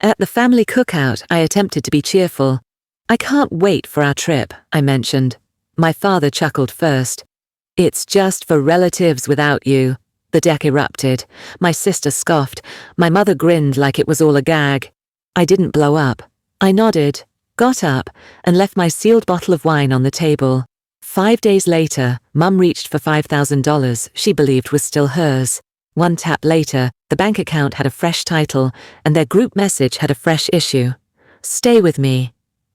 At the family cookout, I attempted to be cheerful. "I can't wait for our trip," I mentioned. My father chuckled first. "It's just for relatives without you." The deck erupted. My sister scoffed. My mother grinned like it was all a gag. I didn't blow up. I nodded, got up, and left my sealed bottle of wine on the table. 5 days later, Mum reached for $5,000 she believed was still hers. One tap later, the bank account had a fresh title, and their group message had a fresh issue. "Stay with me."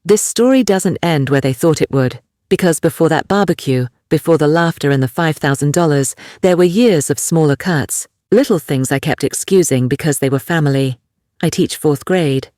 This story doesn't end where they thought it would, because before that barbecue, before the laughter and the $5,000, there were years of smaller cuts, little things I kept excusing because they were family. I teach 4th grade.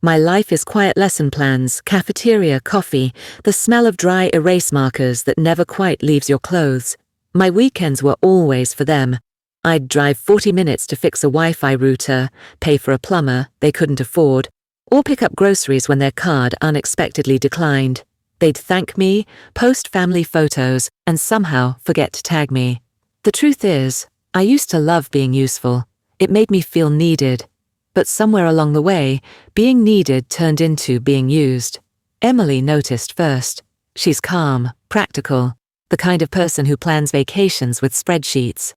My life is quiet lesson plans, cafeteria, coffee, the smell of dry erase markers that never quite leaves your clothes. My weekends were always for them. I'd drive 40 minutes to fix a Wi-Fi router, pay for a plumber they couldn't afford, or pick up groceries when their card unexpectedly declined. They'd thank me, post family photos, and somehow forget to tag me. The truth is, I used to love being useful. It made me feel needed. But somewhere along the way, being needed turned into being used. Emily noticed first. She's calm, practical, the kind of person who plans vacations with spreadsheets.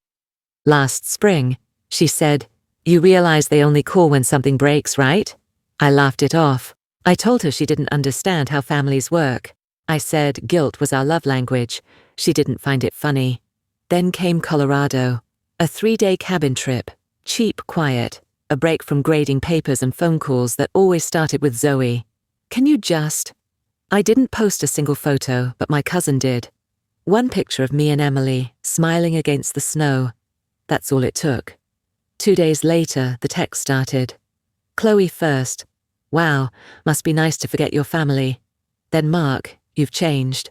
"Last spring," she said, "you realize they only call when something breaks, right?" I laughed it off. I told her she didn't understand how families work. I said guilt was our love language. She didn't find it funny. Then came Colorado. A 3-day cabin trip. Cheap, quiet. A break from grading papers and phone calls that always started with Zoe. "Can you just?" I didn't post a single photo, but my cousin did. One picture of me and Emily, smiling against the snow. That's all it took. 2 days later, the text started. Chloe first. "Wow, must be nice to forget your family." Then Mark, "You've changed."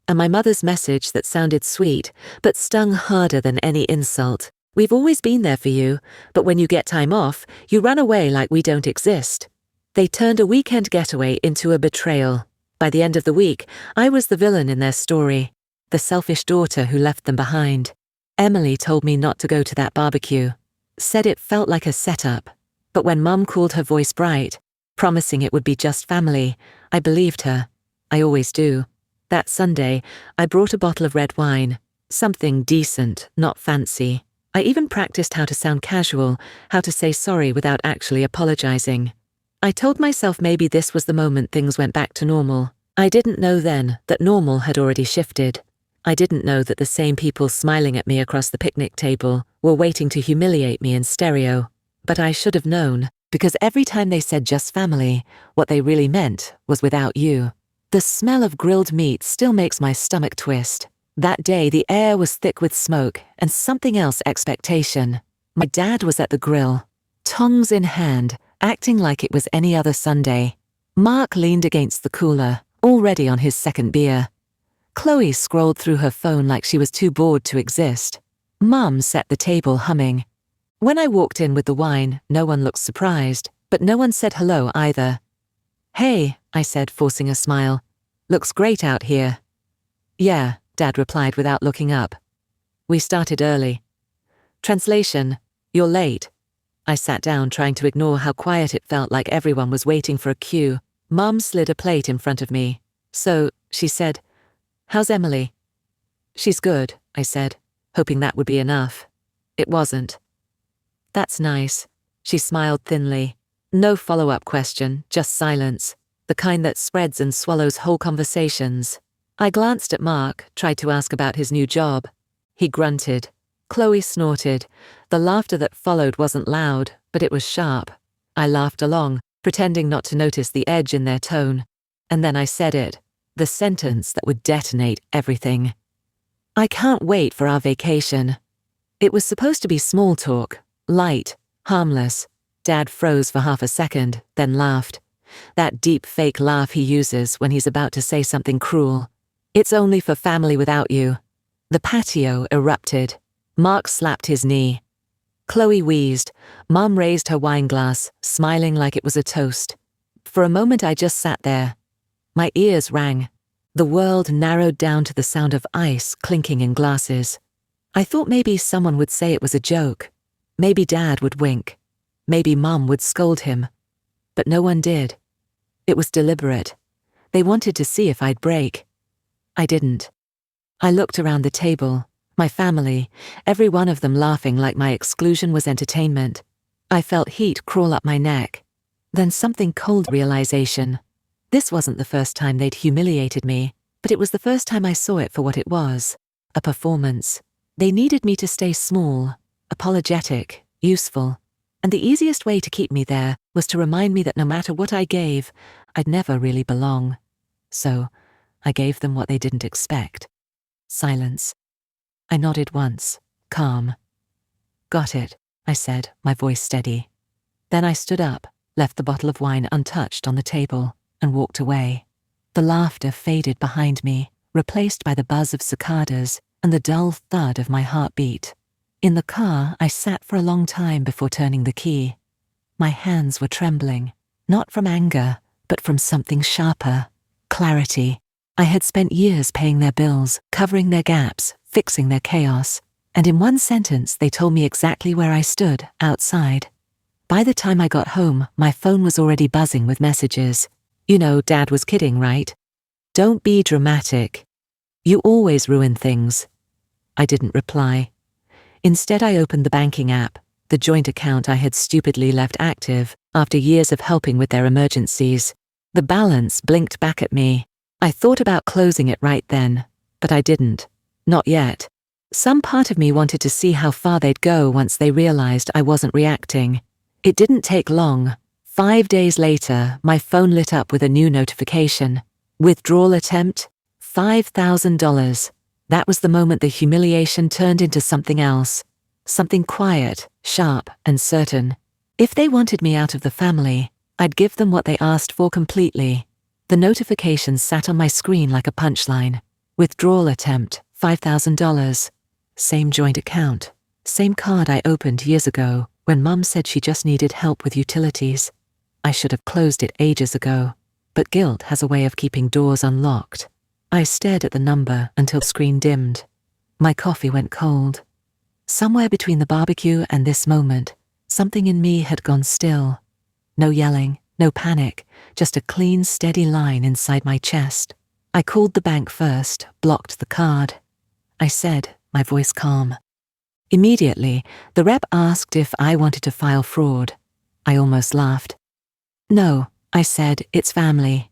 And my mother's message that sounded sweet, but stung harder than any insult. "We've always been there for you, but when you get time off, you run away like we don't exist." They turned a weekend getaway into a betrayal. By the end of the week, I was the villain in their story, the selfish daughter who left them behind. Emily told me not to go to that barbecue, said it felt like a setup. But when Mum called her voice bright, promising it would be just family, I believed her. I always do. That Sunday, I brought a bottle of red wine, something decent, not fancy. I even practiced how to sound casual, how to say sorry without actually apologizing. I told myself maybe this was the moment things went back to normal. I didn't know then that normal had already shifted. I didn't know that the same people smiling at me across the picnic table were waiting to humiliate me in stereo. But I should have known, because every time they said just family, what they really meant was without you. The smell of grilled meat still makes my stomach twist. That day the air was thick with smoke and something else expectation. My dad was at the grill, tongs in hand, acting like it was any other Sunday. Mark leaned against the cooler, already on his second beer. Chloe scrolled through her phone like she was too bored to exist. Mum set the table humming. When I walked in with the wine, no one looked surprised, but no one said hello either. "Hey," I said, forcing a smile. "Looks great out here." "Yeah," Dad replied without looking up. "We started early." Translation: "You're late." I sat down, trying to ignore how quiet it felt, like everyone was waiting for a cue. Mum slid a plate in front of me. "So," she said, "how's Emily?" "She's good," I said, hoping that would be enough. It wasn't. "That's nice." She smiled thinly. No follow-up question, just silence, the kind that spreads and swallows whole conversations. I glanced at Mark, tried to ask about his new job. He grunted. Chloe snorted. The laughter that followed wasn't loud, but it was sharp. I laughed along, pretending not to notice the edge in their tone. And then I said it, the sentence that would detonate everything. "I can't wait for our vacation." It was supposed to be small talk, light, harmless. Dad froze for half a second, then laughed. That deep fake laugh he uses when he's about to say something cruel. "It's only for family without you." The patio erupted. Mark slapped his knee. Chloe wheezed. Mum raised her wine glass, smiling like it was a toast. For a moment I just sat there. My ears rang. The world narrowed down to the sound of ice clinking in glasses. I thought maybe someone would say it was a joke. Maybe Dad would wink. Maybe Mum would scold him. but no one did. It was deliberate. They wanted to see if I'd break. I didn't. I looked around the table, my family, every one of them laughing like my exclusion was entertainment. I felt heat crawl up my neck. Then something cold realization. This wasn't the first time they'd humiliated me, but it was the first time I saw it for what it was, a performance. They needed me to stay small, apologetic, useful, and the easiest way to keep me there was to remind me that no matter what I gave, I'd never really belong. So, I gave them what they didn't expect. Silence. I nodded once, calm. Got it, I said, my voice steady. Then I stood up, left the bottle of wine untouched on the table, and walked away. The laughter faded behind me, replaced by the buzz of cicadas and the dull thud of my heartbeat. In the car, I sat for a long time before turning the key. My hands were trembling, not from anger, but from something sharper, clarity. I had spent years paying their bills, covering their gaps, fixing their chaos, and in one sentence they told me exactly where I stood, outside. By the time I got home, my phone was already buzzing with messages. You know, Dad was kidding, right? Don't be dramatic. You always ruin things. I didn't reply. Instead, I opened the banking app, the joint account I had stupidly left active after years of helping with their emergencies. The balance blinked back at me. I thought about closing it right then, but I didn't. Not yet. Some part of me wanted to see how far they'd go once they realized I wasn't reacting. It didn't take long. 5 days later, my phone lit up with a new notification. Withdrawal attempt, $5,000. That was the moment the humiliation turned into something else. Something quiet, sharp, and certain. If they wanted me out of the family, I'd give them what they asked for completely. The notification sat on my screen like a punchline. Withdrawal attempt, $5,000. Same joint account. Same card I opened years ago when Mum said she just needed help with utilities. I should have closed it ages ago, but guilt has a way of keeping doors unlocked. I stared at the number until the screen dimmed. My coffee went cold. Somewhere between the barbecue and this moment, something in me had gone still. No yelling, no panic, just a clean, steady line inside my chest. I called the bank first, blocked the card. I said, my voice calm. Immediately, the rep asked if I wanted to file fraud. I almost laughed. No, I said, it's family.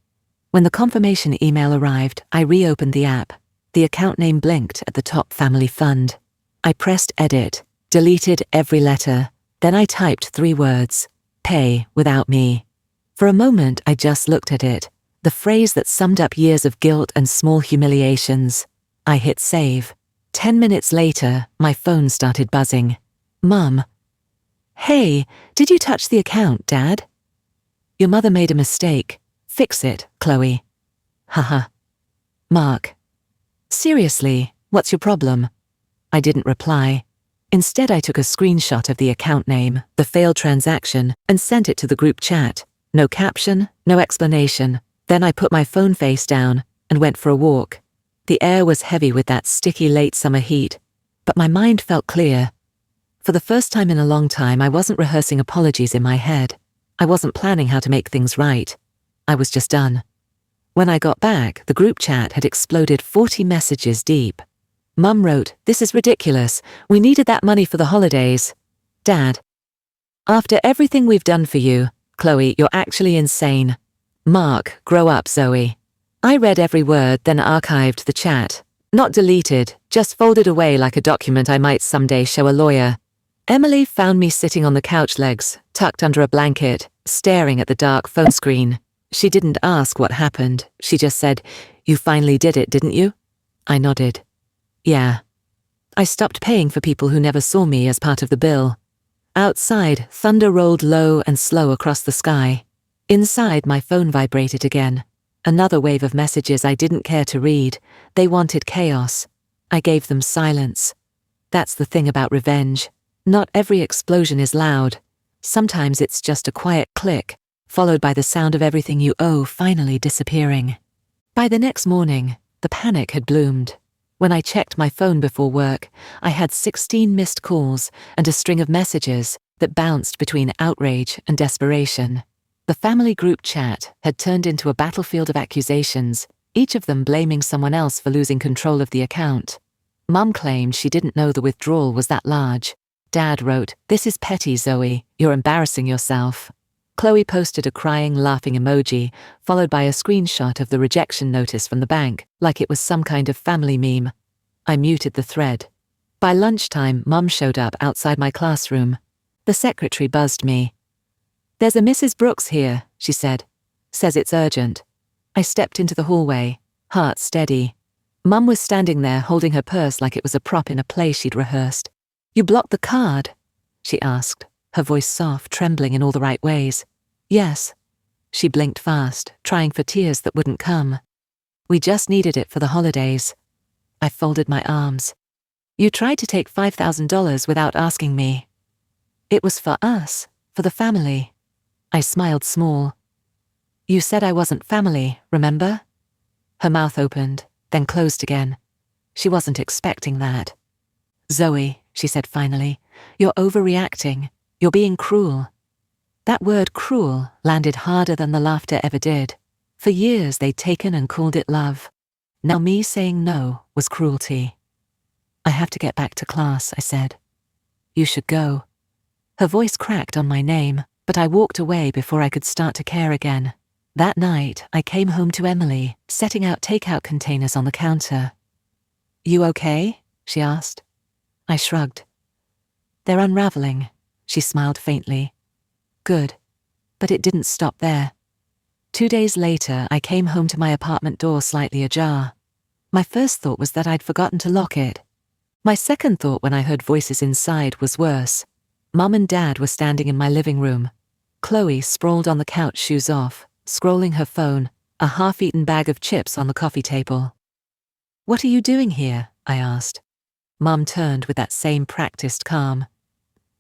When the confirmation email arrived, I reopened the app. The account name blinked at the top, family fund. I pressed edit, deleted every letter. Then I typed 3 words, pay without me. For a moment, I just looked at it, the phrase that summed up years of guilt and small humiliations. I hit save. 10 minutes later, my phone started buzzing. Mum. Hey, did you touch the account, Dad? Your mother made a mistake. Fix it, Chloe. Haha. Mark. Seriously, what's your problem? I didn't reply. Instead, I took a screenshot of the account name, the failed transaction, and sent it to the group chat. No caption, no explanation. Then I put my phone face down and went for a walk. The air was heavy with that sticky late summer heat, but my mind felt clear. For the first time in a long time, I wasn't rehearsing apologies in my head. I wasn't planning how to make things right. I was just done. When I got back, the group chat had exploded 40 messages deep. Mum wrote, "This is ridiculous. We needed that money for the holidays." Dad. "After everything we've done for you, Chloe, you're actually insane." Mark, "Grow up, Zoe." I read every word, then archived the chat. Not deleted, just folded away like a document I might someday show a lawyer. Emily found me sitting on the couch legs, tucked under a blanket, staring at the dark phone screen. She didn't ask what happened. She just said, "You finally did it, didn't you?" I nodded. Yeah. I stopped paying for people who never saw me as part of the bill. Outside, thunder rolled low and slow across the sky. Inside, my phone vibrated again. Another wave of messages I didn't care to read. They wanted chaos. I gave them silence. That's the thing about revenge. Not every explosion is loud. Sometimes it's just a quiet click, followed by the sound of everything you owe finally disappearing. By the next morning, the panic had bloomed. When I checked my phone before work, I had 16 missed calls and a string of messages that bounced between outrage and desperation. The family group chat had turned into a battlefield of accusations, each of them blaming someone else for losing control of the account. Mum claimed she didn't know the withdrawal was that large. Dad wrote, "This is petty, Zoe, you're embarrassing yourself." Chloe posted a crying, laughing emoji, followed by a screenshot of the rejection notice from the bank, like it was some kind of family meme. I muted the thread. By lunchtime, Mum showed up outside my classroom. The secretary buzzed me. "There's a Mrs. Brooks here," she said. "Says it's urgent." I stepped into the hallway, heart steady. Mum was standing there holding her purse like it was a prop in a play she'd rehearsed. "You blocked the card?" she asked, her voice soft, trembling in all the right ways. "Yes." She blinked fast, trying for tears that wouldn't come. "We just needed it for the holidays." I folded my arms. "You tried to take $5,000 without asking me." "It was for us, for the family." I smiled small. "You said I wasn't family, remember?" Her mouth opened, then closed again. She wasn't expecting that. "Zoe," she said finally, "you're overreacting. You're being cruel." That word cruel landed harder than the laughter ever did. For years they'd taken and called it love. Now me saying no was cruelty. "I have to get back to class," I said. "You should go." Her voice cracked on my name, but I walked away before I could start to care again. That night, I came home to Emily, setting out takeout containers on the counter. "You okay?" she asked. I shrugged. "They're unraveling," she smiled faintly. "Good." But it didn't stop there. 2 days later, I came home to my apartment door slightly ajar. My first thought was that I'd forgotten to lock it. My second thought when I heard voices inside was worse. Mum and Dad were standing in my living room. Chloe sprawled on the couch, shoes off, scrolling her phone, a half-eaten bag of chips on the coffee table. "What are you doing here?" I asked. Mum turned with that same practiced calm.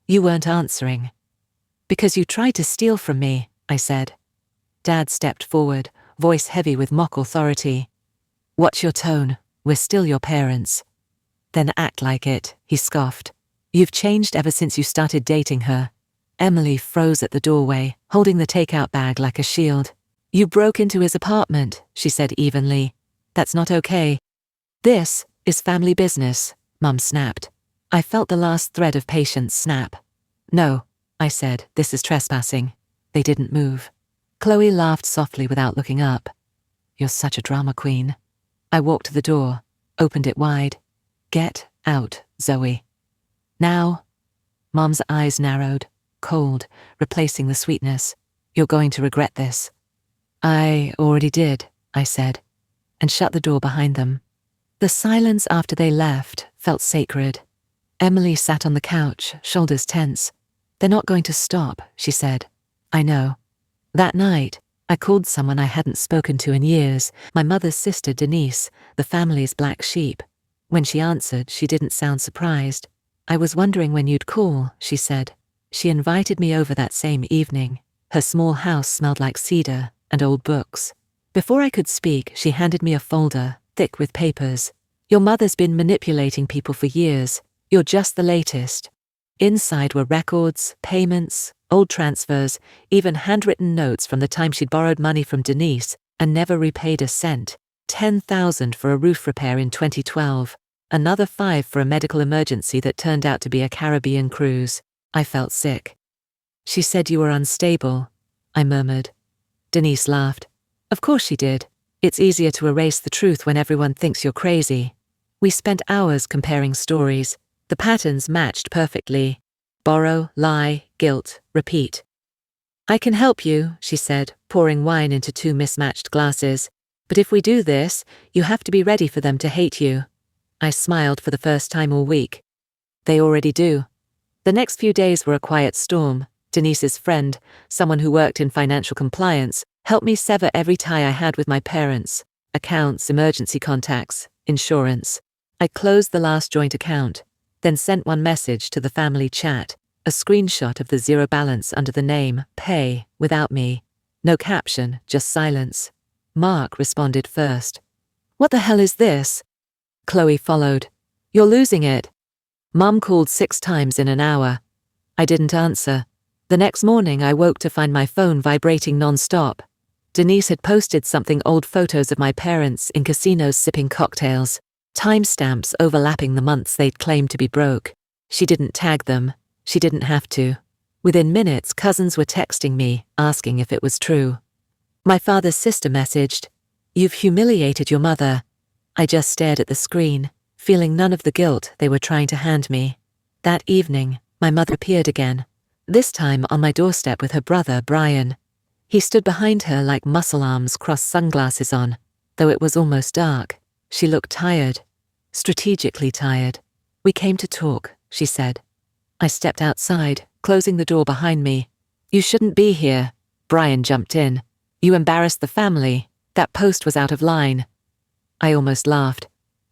"You weren't answering." "Because you tried to steal from me," I said. Dad stepped forward, voice heavy with mock authority. "Watch your tone. We're still your parents." "Then act like it," he scoffed. "You've changed ever since you started dating her." Emily froze at the doorway, holding the takeout bag like a shield. "You broke into his apartment," she said evenly. "That's not okay." "This is family business," Mum snapped. I felt the last thread of patience snap. "No," I said, "this is trespassing." They didn't move. Chloe laughed softly without looking up. "You're such a drama queen." I walked to the door, opened it wide. "Get out, Zoe." "Now?" Mum's eyes narrowed, cold, replacing the sweetness. "You're going to regret this." "I already did," I said, and shut the door behind them. The silence after they left felt sacred. Emily sat on the couch, shoulders tense. "They're not going to stop," she said. "I know." That night, I called someone I hadn't spoken to in years, my mother's sister Denise, the family's black sheep. When she answered, she didn't sound surprised. "I was wondering when you'd call," she said. She invited me over that same evening. Her small house smelled like cedar and old books. Before I could speak, she handed me a folder, thick with papers. "Your mother's been manipulating people for years. You're just the latest." Inside were records, payments, old transfers, even handwritten notes from the time she'd borrowed money from Denise and never repaid a cent. 10,000 for a roof repair in 2012. Another 5 for a medical emergency that turned out to be a Caribbean cruise. I felt sick. "She said you were unstable," I murmured. Denise laughed. "Of course she did. It's easier to erase the truth when everyone thinks you're crazy." We spent hours comparing stories. The patterns matched perfectly. Borrow, lie, guilt, repeat. "I can help you," she said, pouring wine into 2 mismatched glasses. "But if we do this, you have to be ready for them to hate you." I smiled for the first time all week. "They already do." The next few days were a quiet storm. Denise's friend, someone who worked in financial compliance, helped me sever every tie I had with my parents. Accounts, emergency contacts, insurance. I closed the last joint account, then sent one message to the family chat, a screenshot of the zero balance under the name Pay without me. No caption, just silence. Mark responded first. "What the hell is this?" Chloe followed. "You're losing it." Mum called 6 times in an hour. I didn't answer. The next morning I woke to find my phone vibrating non-stop. Denise had posted something, old photos of my parents in casinos sipping cocktails, timestamps overlapping the months they'd claimed to be broke. She didn't tag them. She didn't have to. Within minutes, cousins were texting me, asking if it was true. My father's sister messaged, "You've humiliated your mother." I just stared at the screen, feeling none of the guilt they were trying to hand me. That evening, my mother appeared again, this time on my doorstep with her brother, Brian. He stood behind her like muscle arms crossed, sunglasses on, though it was almost dark. She looked tired, strategically tired. "We came to talk," she said. I stepped outside, closing the door behind me. "You shouldn't be here," Brian jumped in. "You embarrassed the family. That post was out of line." I almost laughed.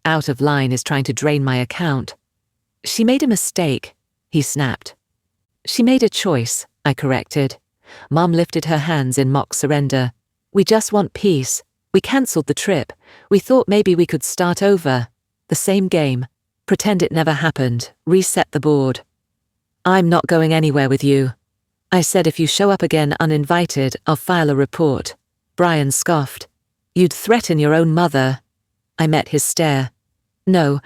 Out of line is trying to drain my account. "She made a mistake," he snapped. "She made a choice," I corrected. Mom lifted her hands in mock surrender. "We just want peace. We cancelled the trip. We thought maybe we could start over. The same game. Pretend it never happened. Reset the board." "I'm not going anywhere with you." I said, "If you show up again uninvited, I'll file a report." Brian scoffed. "You'd threaten your own mother." I met his stare. "No,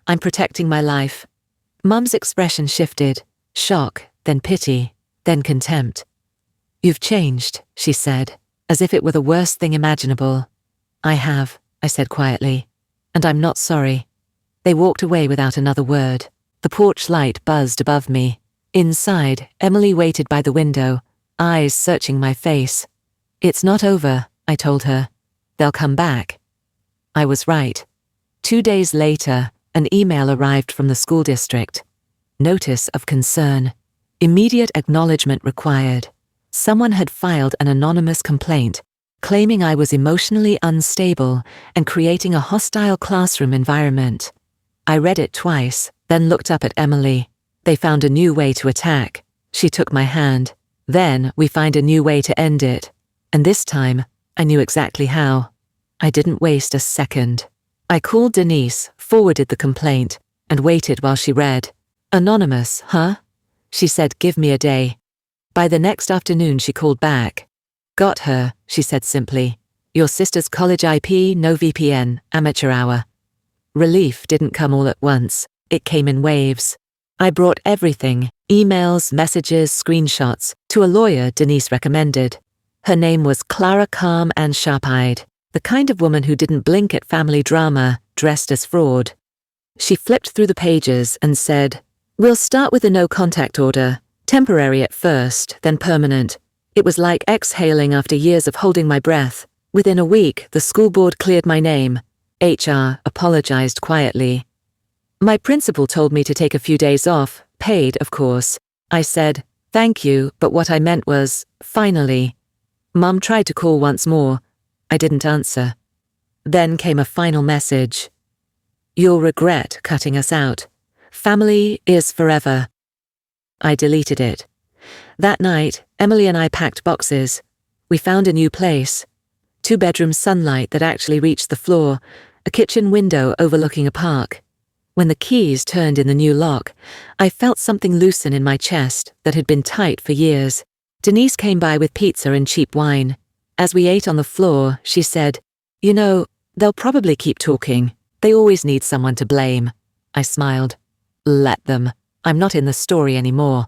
I'm protecting my life." Mum's expression shifted. Shock, then pity, then contempt. "You've changed," she said, as if it were the worst thing imaginable. "I have," I said quietly, "and I'm not sorry." They walked away without another word. The porch light buzzed above me. Inside, Emily waited by the window, eyes searching my face. "It's not over," I told her. "They'll come back." I was right. 2 days later, an email arrived from the school district. Notice of concern. Immediate acknowledgement required. Someone had filed an anonymous complaint, claiming I was emotionally unstable and creating a hostile classroom environment. I read it twice, then looked up at Emily. They found a new way to attack. She took my hand. Then we find a new way to end it. And this time, I knew exactly how. I didn't waste a second. I called Denise, forwarded the complaint, and waited while she read. "Anonymous, huh?" She said, "Give me a day." By the next afternoon she called back. "Got her," she said simply. "Your sister's college IP, no VPN, amateur hour." Relief didn't come all at once. It came in waves. I brought everything, emails, messages, screenshots, to a lawyer Denise recommended. Her name was Clara, calm and sharp-eyed, the kind of woman who didn't blink at family drama, dressed as fraud. She flipped through the pages and said, "We'll start with a no-contact order, temporary at first, then permanent." It was like exhaling after years of holding my breath. Within a week, the school board cleared my name. HR apologized quietly. My principal told me to take a few days off, paid, of course. I said, "Thank you," but what I meant was, finally. Mum tried to call once more. I didn't answer. Then came a final message. "You'll regret cutting us out. Family is forever." I deleted it. That night, Emily and I packed boxes. We found a new place. 2-bedroom sunlight that actually reached the floor, a kitchen window overlooking a park. When the keys turned in the new lock, I felt something loosen in my chest that had been tight for years. Denise came by with pizza and cheap wine. As we ate on the floor, she said, "You know, they'll probably keep talking. They always need someone to blame." I smiled. Let them. I'm not in the story anymore.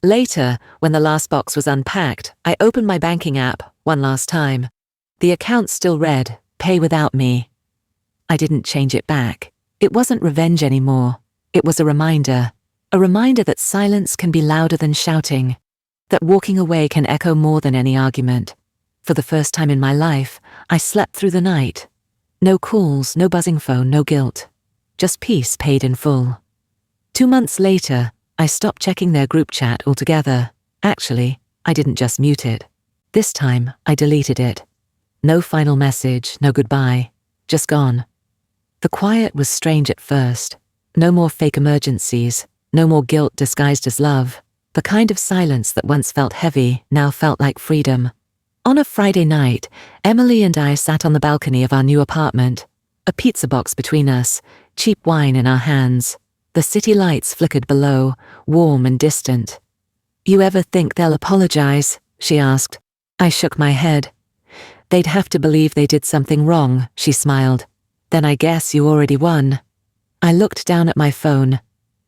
Later, when the last box was unpacked, I opened my banking app one last time. The account still read, "Pay without me." I didn't change it back. It wasn't revenge anymore. It was a reminder that silence can be louder than shouting, that walking away can echo more than any argument. For the first time in my life, I slept through the night. No calls, no buzzing phone, no guilt. Just peace paid in full. 2 months later, I stopped checking their group chat altogether. Actually, I didn't just mute it. This time, I deleted it. No final message, no goodbye. Just gone. The quiet was strange at first. No more fake emergencies, no more guilt disguised as love. The kind of silence that once felt heavy now felt like freedom. On a Friday night, Emily and I sat on the balcony of our new apartment. A pizza box between us, cheap wine in our hands. The city lights flickered below, warm and distant. You ever think they'll apologize? She asked. I shook my head. They'd have to believe they did something wrong, she smiled. Then I guess you already won. I looked down at my phone.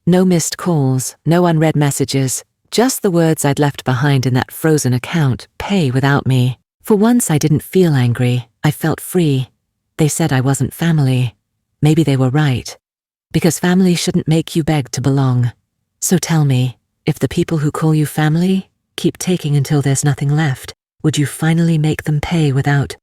No missed calls, no unread messages, just the words I'd left behind in that frozen account, pay without me. For once I didn't feel angry, I felt free. They said I wasn't family. Maybe they were right. Because family shouldn't make you beg to belong. So tell me, if the people who call you family keep taking until there's nothing left, would you finally make them pay without